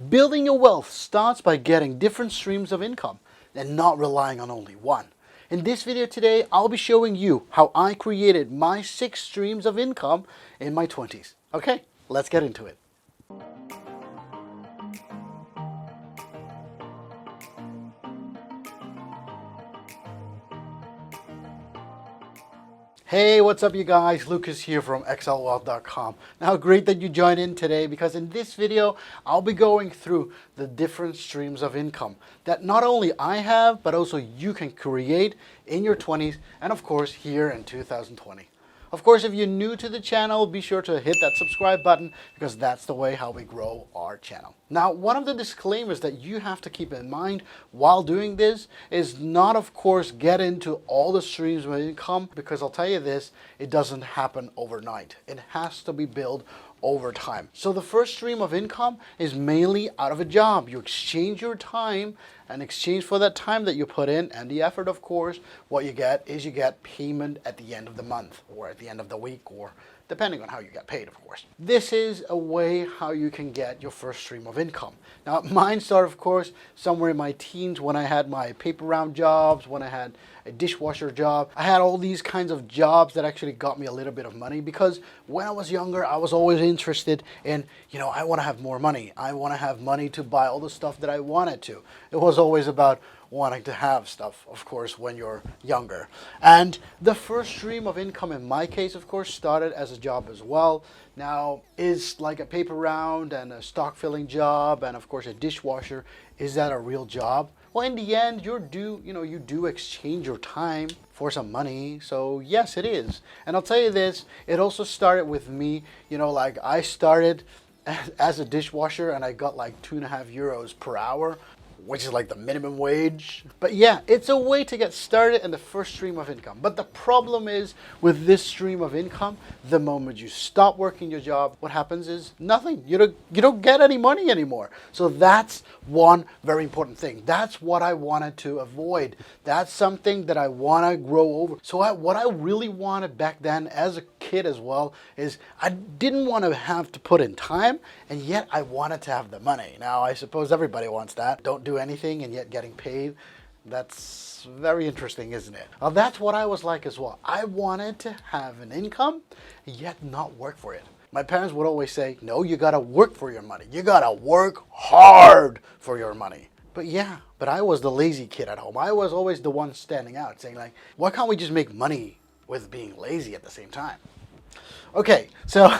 Building your wealth starts by getting different streams of income and not relying on only one. In this video today, I'll be showing you how I created my 6 streams of income in my 20s. Okay, let's get into it. Hey, what's up you guys? Lukas here from excelwealth.com. Now, great that you joined in today because in this video, I'll be going through the different streams of income that not only I have, but also you can create in your 20s and of course here in 2020. Of course, if you're new to the channel, be sure to hit that subscribe button because that's the way how we grow our channel. Now, one of the disclaimers that you have to keep in mind while doing this is not, of course, get into all the streams of income because I'll tell you this, it doesn't happen overnight. It has to be built over time. So the first stream of income is mainly out of a job. You exchange your time, and exchange for that time that you put in and the effort, of course, what you get is you get payment at the end of the month or at the end of the week, or depending on how you get paid, of course. This is a way how you can get your first stream of income. Now, mine started, of course, somewhere in my teens when I had my paper round jobs, when I had a dishwasher job. I had all these kinds of jobs that actually got me a little bit of money because when I was younger, I was always interested in, I want to have more money. I want to have money to buy all the stuff that I wanted to. It was always about wanting to have stuff, of course, when you're younger. And the first stream of income in my case, of course, started as a job as well. Now, is like a paper round and a stock filling job and of course a dishwasher, is that a real job? Well, in the end, you do exchange your time for some money. So yes, it is. And I'll tell you this, it also started with me, I started as a dishwasher and I got like 2.5 euros per hour, which is like the minimum wage. But yeah, it's a way to get started in the first stream of income. But the problem is with this stream of income, the moment you stop working your job, what happens is nothing. You don't get any money anymore. So that's one very important thing. That's what I wanted to avoid. That's something that I want to grow over. So what I really wanted back then as a kid as well is I didn't want to have to put in time, and yet I wanted to have the money. Now, I suppose everybody wants that. Don't do anything and yet getting paid. That's very interesting, isn't it? Well, that's what I was like as well. I wanted to have an income, yet not work for it. My parents would always say, no, you gotta work for your money. You gotta work hard for your money. But I was the lazy kid at home. I was always the one standing out saying like, why can't we just make money with being lazy at the same time? Okay, so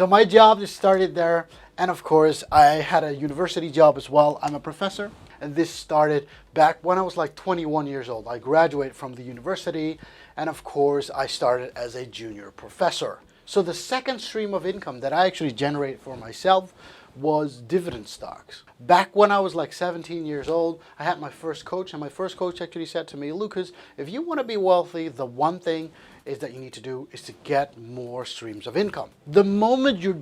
my job just started there. And of course, I had a university job as well. I'm a professor. And this started back when I was like 21 years old. I graduated from the university. And of course, I started as a junior professor. So the second stream of income that I actually generated for myself was dividend stocks. Back when I was like 17 years old, I had my first coach. And my first coach actually said to me, Lucas, if you want to be wealthy, the one thing is that you need to do is to get more streams of income. The moment you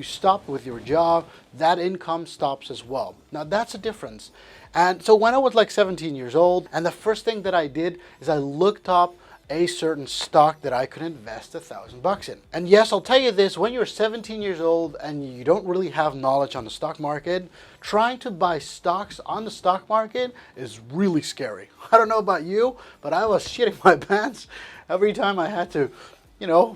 stop with your job, that income stops as well. Now that's a difference. And so when I was like 17 years old, and the first thing that I did is I looked up a certain stock that I could invest $1,000 in. And yes, I'll tell you this, when you're 17 years old and you don't really have knowledge on the stock market, trying to buy stocks on the stock market is really scary. I don't know about you, but I was shitting my pants every time I had to,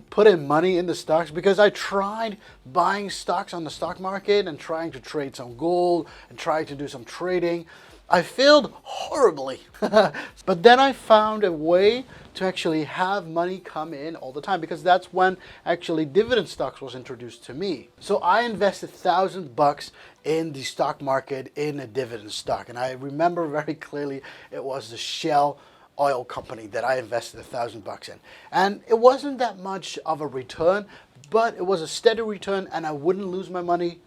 put in money in the stocks because I tried buying stocks on the stock market and trying to trade some gold and trying to do some trading. I failed horribly. But then I found a way to actually have money come in all the time because that's when actually dividend stocks was introduced to me. So I invested $1,000 in the stock market in a dividend stock. And I remember very clearly it was the Shell oil company that I invested $1,000 in. And it wasn't that much of a return, but it was a steady return and I wouldn't lose my money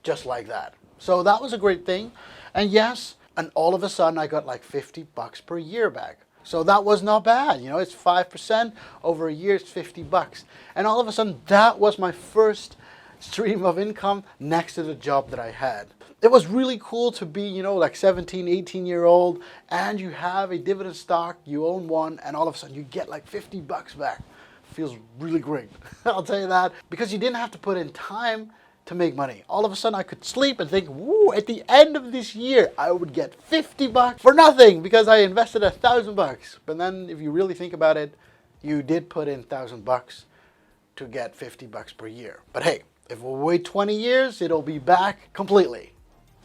just like that. So that was a great thing. And yes, and all of a sudden I got like $50 per year back. So that was not bad. It's 5% over a year, it's $50. And all of a sudden that was my first stream of income next to the job that I had. It was really cool to be, like 17, 18-year-old and you have a dividend stock, you own one, and all of a sudden you get like $50 back. Feels really great. I'll tell you that, because you didn't have to put in time to make money. All of a sudden I could sleep and think, woo, at the end of this year, I would get $50 for nothing because I invested $1,000. But then if you really think about it, you did put in $1,000 to get $50 per year. But hey, if we wait 20 years, it'll be back completely.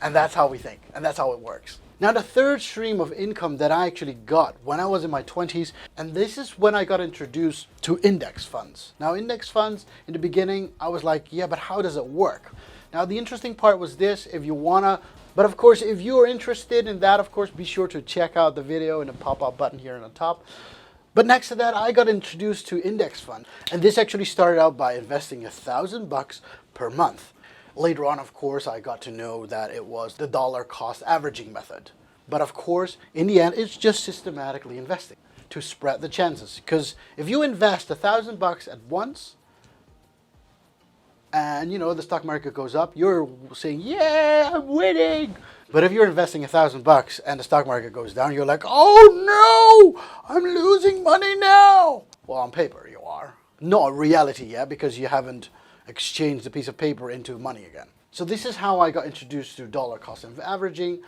And that's how we think, and that's how it works. Now the third stream of income that I actually got when I was in my 20s, and this is when I got introduced to index funds. Now index funds, in the beginning, I was like, yeah, but how does it work? Now the interesting part was this, but of course, if you are interested in that, of course, be sure to check out the video in the pop-up button here on the top. But next to that, I got introduced to index fund, and this actually started out by investing $1,000 per month. Later on, of course, I got to know that it was the dollar cost averaging method. But of course, in the end, it's just systematically investing to spread the chances. Because if you invest $1,000 at once, and the stock market goes up, you're saying, yeah, I'm winning. But if you're investing $1,000 and the stock market goes down, you're like, oh no, I'm losing money now. Well, on paper you are. Not in reality yet, because you haven't exchange the piece of paper into money again. So this is how I got introduced to dollar cost averaging,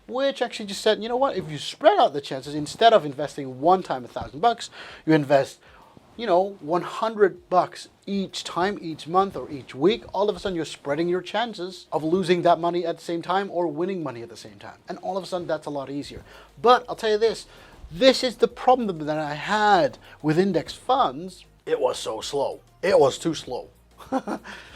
which actually just said, you know what, if you spread out the chances, instead of investing one time $1,000, you invest, $100 each time, each month, or each week. All of a sudden you're spreading your chances of losing that money at the same time or winning money at the same time. And all of a sudden that's a lot easier. But I'll tell you this is the problem that I had with index funds. It was so slow. It was too slow.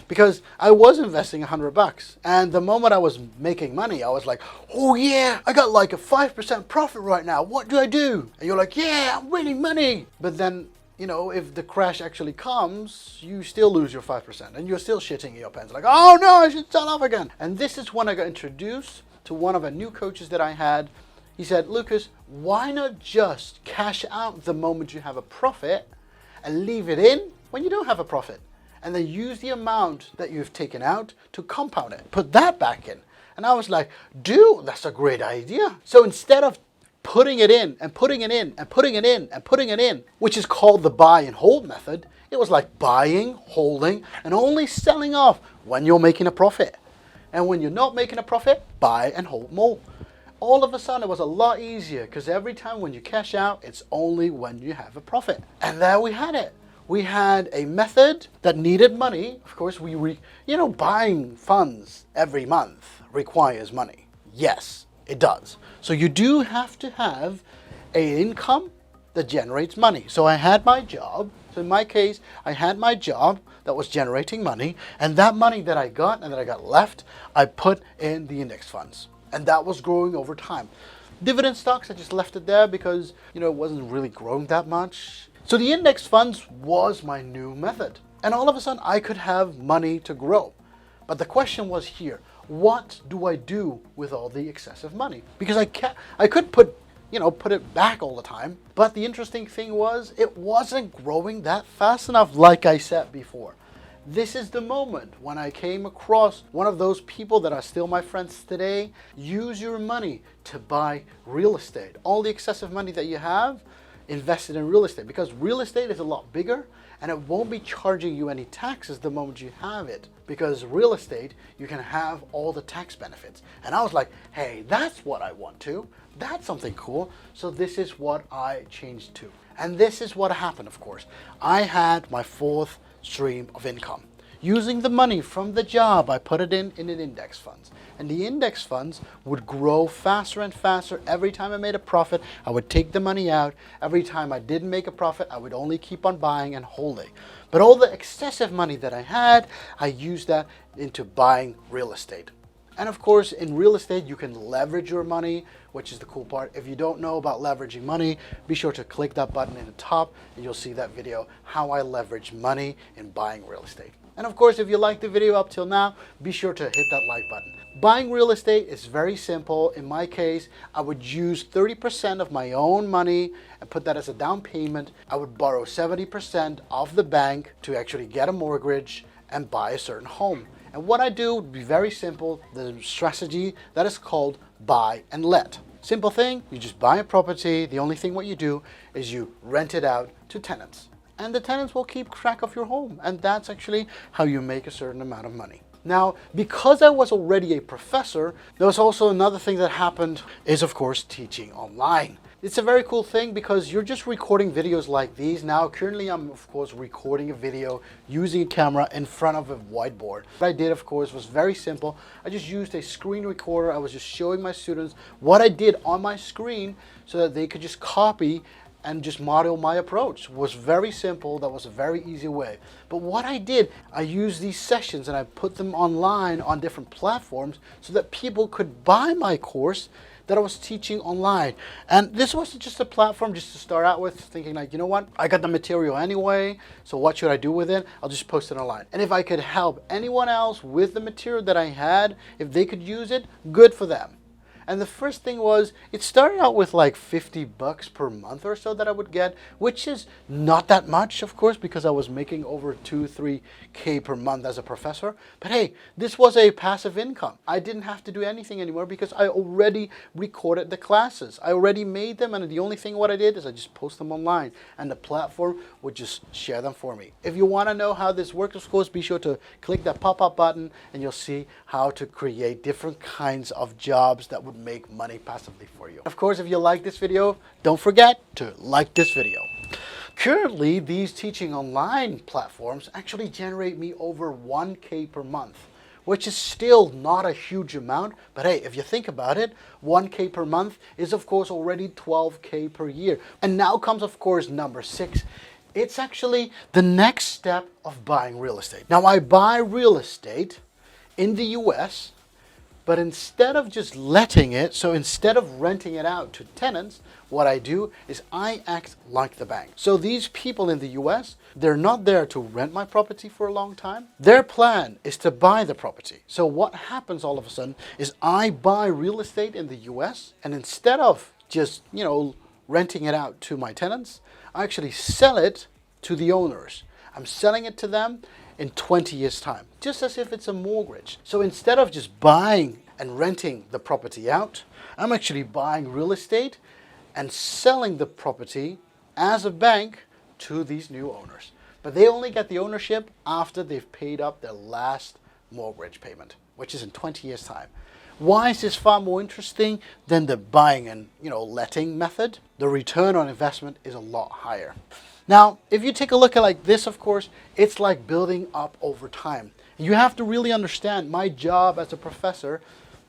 Because I was investing $100, and the moment I was making money, I was like, oh yeah, I got like a 5% profit right now. What do I do? And you're like, yeah, I'm winning money. But then, if the crash actually comes, you still lose your 5%, and you're still shitting your pants. Like, oh no, I should sell off again. And this is when I got introduced to one of the new coaches that I had. He said, Lucas, why not just cash out the moment you have a profit and leave it in when you don't have a profit? And then use the amount that you've taken out to compound it. Put that back in. And I was like, dude, that's a great idea. So instead of putting it in and putting it in and putting it in and putting it in, which is called the buy and hold method, it was like buying, holding, and only selling off when you're making a profit. And when you're not making a profit, buy and hold more. All of a sudden, it was a lot easier because every time when you cash out, it's only when you have a profit. And there we had it. We had a method that needed money. Of course, buying funds every month requires money. Yes, it does. So you do have to have an income that generates money. So I had my job. So in my case, I had my job that was generating money. And that money that I got and that I got left, I put in the index funds. And that was growing over time. Dividend stocks, I just left it there because, it wasn't really growing that much. So the index funds was my new method. And all of a sudden I could have money to grow. But the question was here, what do I do with all the excessive money? Because I could put it back all the time. But the interesting thing was it wasn't growing that fast enough, like I said before. This is the moment when I came across one of those people that are still my friends today. Use your money to buy real estate. All the excessive money that you have, invested in real estate, because real estate is a lot bigger and it won't be charging you any taxes the moment you have it, because real estate, you can have all the tax benefits. And I was like, hey, that's what I want to. That's something cool. So this is what I changed to. And this is what happened, of course. I had my fourth stream of income. Using the money from the job, I put it in an index funds. And the index funds would grow faster and faster. Every time I made a profit, I would take the money out. Every time I didn't make a profit, I would only keep on buying and holding. But all the excessive money that I had, I used that into buying real estate. And of course, in real estate, you can leverage your money, which is the cool part. If you don't know about leveraging money, be sure to click that button in the top and you'll see that video, how I leverage money in buying real estate. And of course, if you liked the video up till now, be sure to hit that like button. Buying real estate is very simple. In my case, I would use 30% of my own money and put that as a down payment. I would borrow 70% of the bank to actually get a mortgage and buy a certain home. And what I do would be very simple. The strategy that is called buy and let. Simple thing, you just buy a property. The only thing what you do is you rent it out to tenants. And the tenants will keep track of your home. And that's actually how you make a certain amount of money. Now, because I was already a professor, there was also another thing that happened is, of course, teaching online. It's a very cool thing because you're just recording videos like these. Now, currently, I'm, of course, recording a video using a camera in front of a whiteboard. What I did, of course, was very simple. I just used a screen recorder. I was just showing my students what I did on my screen so that they could just copy and just model my approach. It was very simple. That was a very easy way. But what I did, I used these sessions and I put them online on different platforms so that people could buy my course that I was teaching online. And this wasn't just a platform just to start out with, thinking like, you know what, I got the material anyway, so what should I do with it? I'll just post it online. And if I could help anyone else with the material that I had, if they could use it, good for them. And the first thing was, it started out with like $50 per month or so that I would get, which is not that much, of course, because I was making over 2-3K per month as a professor. But hey, this was a passive income. I didn't have to do anything anymore because I already recorded the classes. I already made them, and the only thing what I did is I just post them online, and the platform would just share them for me. If you want to know how this works, of course, be sure to click that pop-up button, and you'll see how to create different kinds of jobs that would make money passively for you. Of course, if you like this video, don't forget to like this video. Currently, these teaching online platforms actually generate me over 1K per month, which is still not a huge amount. But hey, if you think about it, 1K per month is of course already 12K per year. And now comes, of course, number 6. It's actually the next step of buying real estate. Now, I buy real estate in the US, but instead of just letting it, so instead of renting it out to tenants, what I do is I act like the bank. So these people in the US, they're not there to rent my property for a long time. Their plan is to buy the property. So what happens all of a sudden is I buy real estate in the US, and instead of just, renting it out to my tenants, I actually sell it to the owners. I'm selling it to them in 20 years' time, just as if it's a mortgage. So instead of just buying and renting the property out, I'm actually buying real estate and selling the property as a bank to these new owners. But they only get the ownership after they've paid up their last mortgage payment, which is in 20 years' time. Why is this far more interesting than the buying and letting method? The return on investment is a lot higher. Now, if you take a look at like this, of course, it's like building up over time. You have to really understand my job as a professor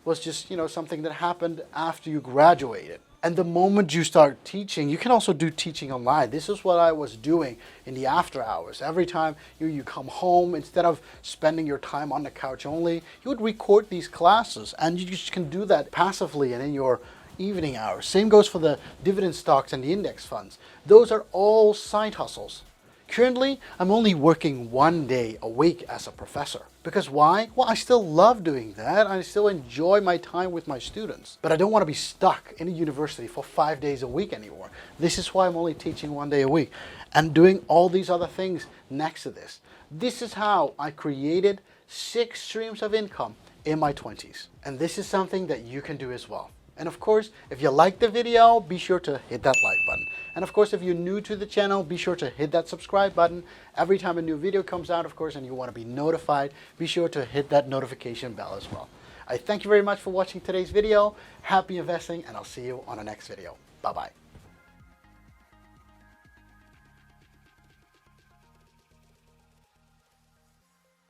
was just, something that happened after you graduated. And the moment you start teaching, you can also do teaching online. This is what I was doing in the after hours. Every time you come home, instead of spending your time on the couch only, you would record these classes, and you just can do that passively and in your evening hours. Same goes for the dividend stocks and the index funds. Those are all side hustles. Currently, I'm only working 1 day a week as a professor. Because why? Well, I still love doing that. I still enjoy my time with my students. But I don't want to be stuck in a university for 5 days a week anymore. This is why I'm only teaching 1 day a week and doing all these other things next to this. This is how I created 6 streams of income in my 20s. And this is something that you can do as well. And of course, if you like the video, be sure to hit that like button. And of course, if you're new to the channel, be sure to hit that subscribe button. Every time a new video comes out, of course, and you want to be notified, be sure to hit that notification bell as well. I thank you very much for watching today's video. Happy investing, and I'll see you on the next video. Bye-bye.